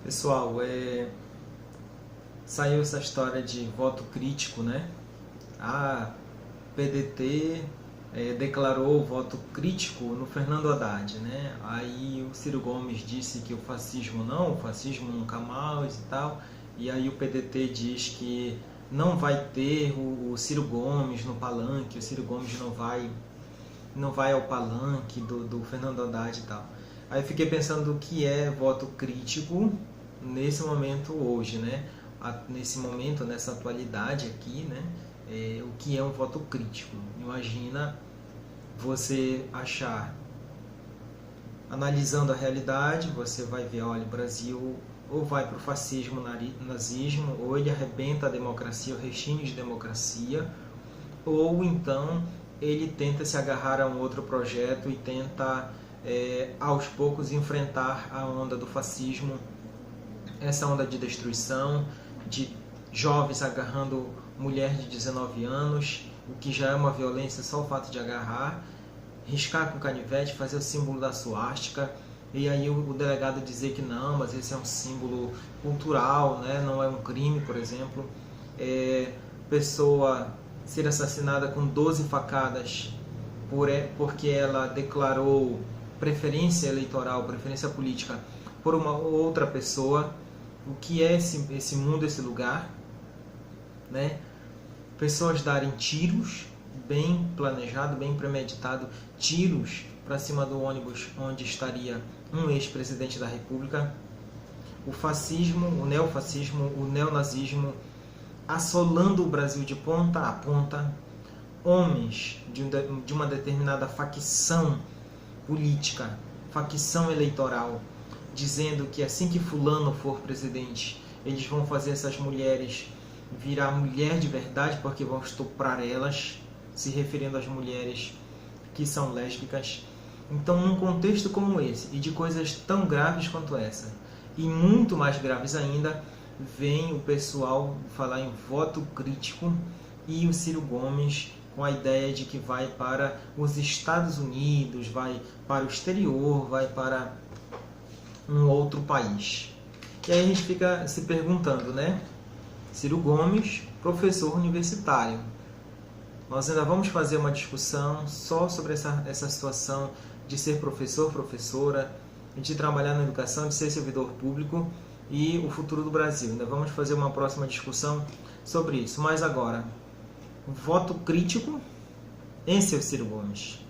Pessoal, saiu essa história de voto crítico, né? A PDT declarou voto crítico no Fernando Haddad, né? Aí o Ciro Gomes disse que o fascismo nunca mais e tal. E aí o PDT diz que não vai ter o Ciro Gomes no palanque, o Ciro Gomes não vai ao palanque do Fernando Haddad e tal. Aí eu fiquei pensando o que é voto crítico nesse momento hoje, né? Nesse momento, nessa atualidade aqui, né? O que é um voto crítico? Imagina você achar, analisando a realidade, você vai ver, olha, o Brasil ou vai para o fascismo, nazismo, ou ele arrebenta a democracia, o restinho de democracia, ou então ele tenta se agarrar a um outro projeto e tenta aos poucos enfrentar a onda do fascismo, essa onda de destruição, de jovens agarrando mulher de 19 anos, o que já é uma violência só o fato de agarrar, riscar com canivete, fazer o símbolo da suástica, e aí o delegado dizer que não, mas esse é um símbolo cultural, né? Não é um crime, por exemplo. Pessoa ser assassinada com 12 facadas porque ela declarou preferência eleitoral, preferência política por uma outra pessoa. O que é esse mundo, esse lugar, né? Pessoas darem tiros, bem planejado, bem premeditado, tiros para cima do ônibus onde estaria um ex-presidente da República. O fascismo, o neofascismo, o neonazismo assolando o Brasil de ponta a ponta. Homens de uma determinada facção política, facção eleitoral, dizendo que assim que fulano for presidente, eles vão fazer essas mulheres virar mulher de verdade, porque vão estuprar elas, se referindo às mulheres que são lésbicas. Então, num contexto como esse, e de coisas tão graves quanto essa, e muito mais graves ainda, vem o pessoal falar em voto crítico e o Ciro Gomes com a ideia de que vai para os Estados Unidos, vai para o exterior, vai para um outro país. E aí a gente fica se perguntando, né? Ciro Gomes, professor universitário. Nós ainda vamos fazer uma discussão só sobre essa situação de ser professor, professora, de trabalhar na educação, de ser servidor público e o futuro do Brasil. Ainda vamos fazer uma próxima discussão sobre isso. Mas agora, voto crítico em seu Ciro Gomes.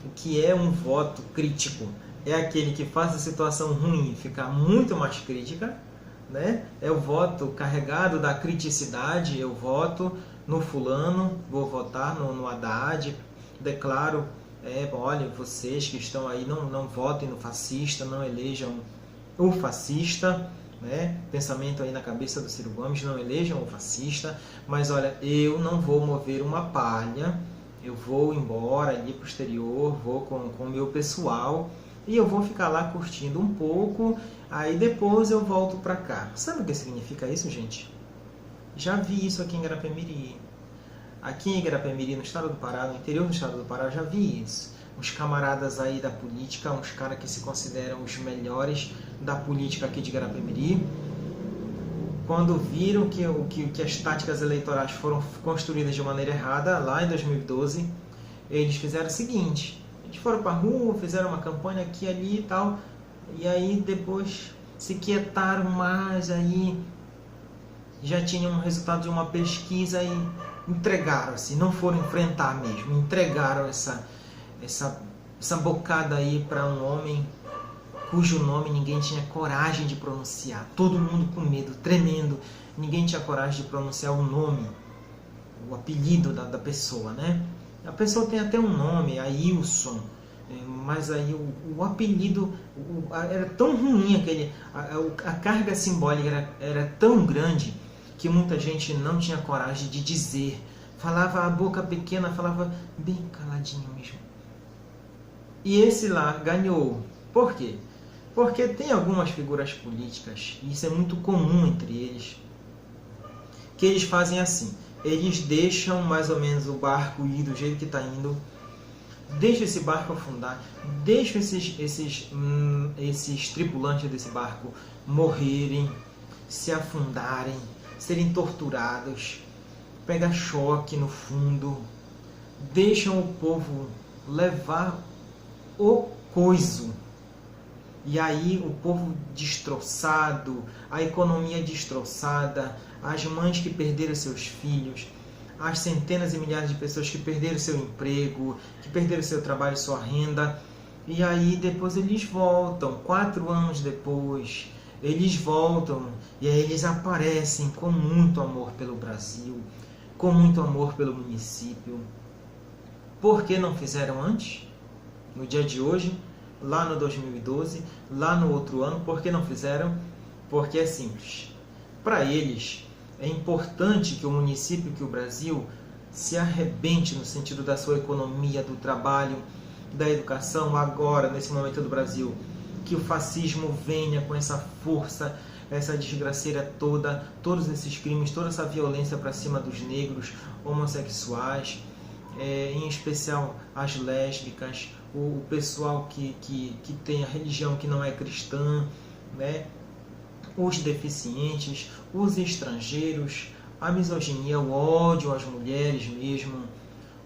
O que é um voto crítico? É aquele que faz a situação ruim ficar muito mais crítica, né? É o voto carregado da criticidade. Eu voto no fulano, vou votar no Haddad, declaro, olha, vocês que estão aí, não votem no fascista, não elejam o fascista, né? Pensamento aí na cabeça do Ciro Gomes, não elejam o fascista, mas olha, eu não vou mover uma palha, eu vou embora ali para o exterior, vou com o meu pessoal, e eu vou ficar lá curtindo um pouco, aí depois eu volto para cá. Sabe o que significa isso, gente? Já vi isso aqui em Garapé-Miri. Aqui em Garapé-Miri, no estado do Pará, no interior do estado do Pará, já vi isso. Uns camaradas aí da política, uns caras que se consideram os melhores da política aqui de Garapé-Miri, quando viram que as táticas eleitorais foram construídas de maneira errada, lá em 2012, eles fizeram o seguinte: eles foram para a rua, fizeram uma campanha aqui, ali e tal, e aí depois se quietaram mais, aí já tinham um resultado de uma pesquisa e entregaram-se, não foram enfrentar mesmo, entregaram essa bocada aí para um homem cujo nome ninguém tinha coragem de pronunciar, todo mundo com medo, tremendo, ninguém tinha coragem de pronunciar o nome, o apelido da pessoa, né? A pessoa tem até um nome, Ailson, mas aí o apelido era tão ruim, a carga simbólica era tão grande que muita gente não tinha coragem de dizer, falava a boca pequena, falava bem caladinho mesmo. E esse lá ganhou. Por quê? Porque tem algumas figuras políticas, e isso é muito comum entre eles, que eles fazem assim: eles deixam mais ou menos o barco ir do jeito que está indo, deixa esse barco afundar, deixa esses tripulantes desse barco morrerem, se afundarem, serem torturados, pegar choque no fundo, deixam o povo levar o coiso. E aí o povo destroçado, a economia destroçada, as mães que perderam seus filhos, as centenas e milhares de pessoas que perderam seu emprego, que perderam seu trabalho, sua renda. E aí depois eles voltam, 4 anos depois, eles voltam e aí eles aparecem com muito amor pelo Brasil, com muito amor pelo município. Por que não fizeram antes? No dia de hoje, lá no 2012, lá no outro ano, por que não fizeram? Porque é simples. Para eles, é importante que o município, que o Brasil, se arrebente no sentido da sua economia, do trabalho, da educação, agora, nesse momento do Brasil. Que o fascismo venha com essa força, essa desgraceira toda, todos esses crimes, toda essa violência para cima dos negros, homossexuais, em especial as lésbicas, o pessoal que tem a religião que não é cristã, né? Os deficientes, os estrangeiros, a misoginia, o ódio às mulheres mesmo,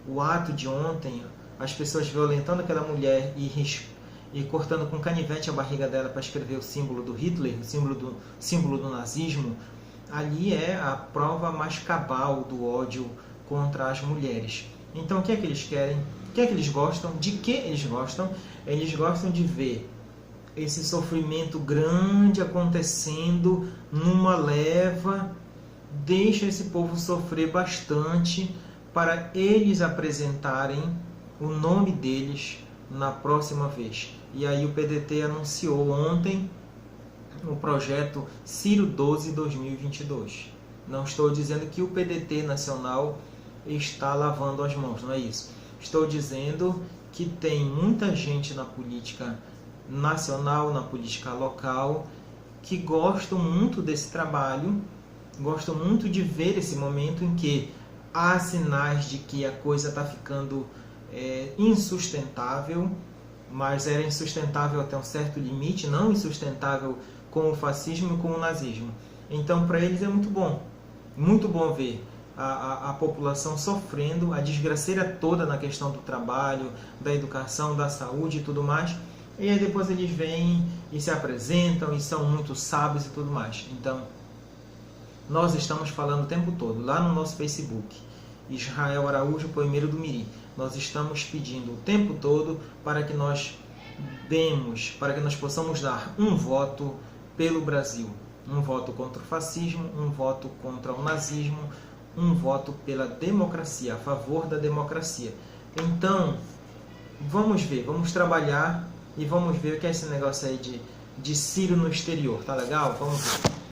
o ato de ontem, as pessoas violentando aquela mulher e cortando com canivete a barriga dela para escrever o símbolo do Hitler, o símbolo do nazismo, ali é a prova mais cabal do ódio contra as mulheres. Então o que é que eles querem? O que é que eles gostam? De que eles gostam? Eles gostam de ver esse sofrimento grande acontecendo numa leva, deixa esse povo sofrer bastante para eles apresentarem o nome deles na próxima vez. E aí o PDT anunciou ontem o projeto Ciro 12 2022. Não estou dizendo que o PDT nacional está lavando as mãos, não é isso. Estou dizendo que tem muita gente na política nacional, na política local, que gostam muito desse trabalho, gostam muito de ver esse momento em que há sinais de que a coisa está ficando insustentável, mas era insustentável até um certo limite, não insustentável com o fascismo e com o nazismo. Então, para eles é muito bom ver a população sofrendo a desgraceira toda na questão do trabalho, da educação, da saúde e tudo mais. E aí depois eles vêm e se apresentam e são muito sábios e tudo mais. Então, nós estamos falando o tempo todo, lá no nosso Facebook, Israel Araújo, Poemeiro do Miri. Nós estamos pedindo o tempo todo para que nós possamos dar um voto pelo Brasil. Um voto contra o fascismo, um voto contra o nazismo, um voto pela democracia, a favor da democracia. Então, vamos ver, vamos trabalhar e vamos ver o que é esse negócio aí de Ciro no exterior, tá legal? Vamos ver.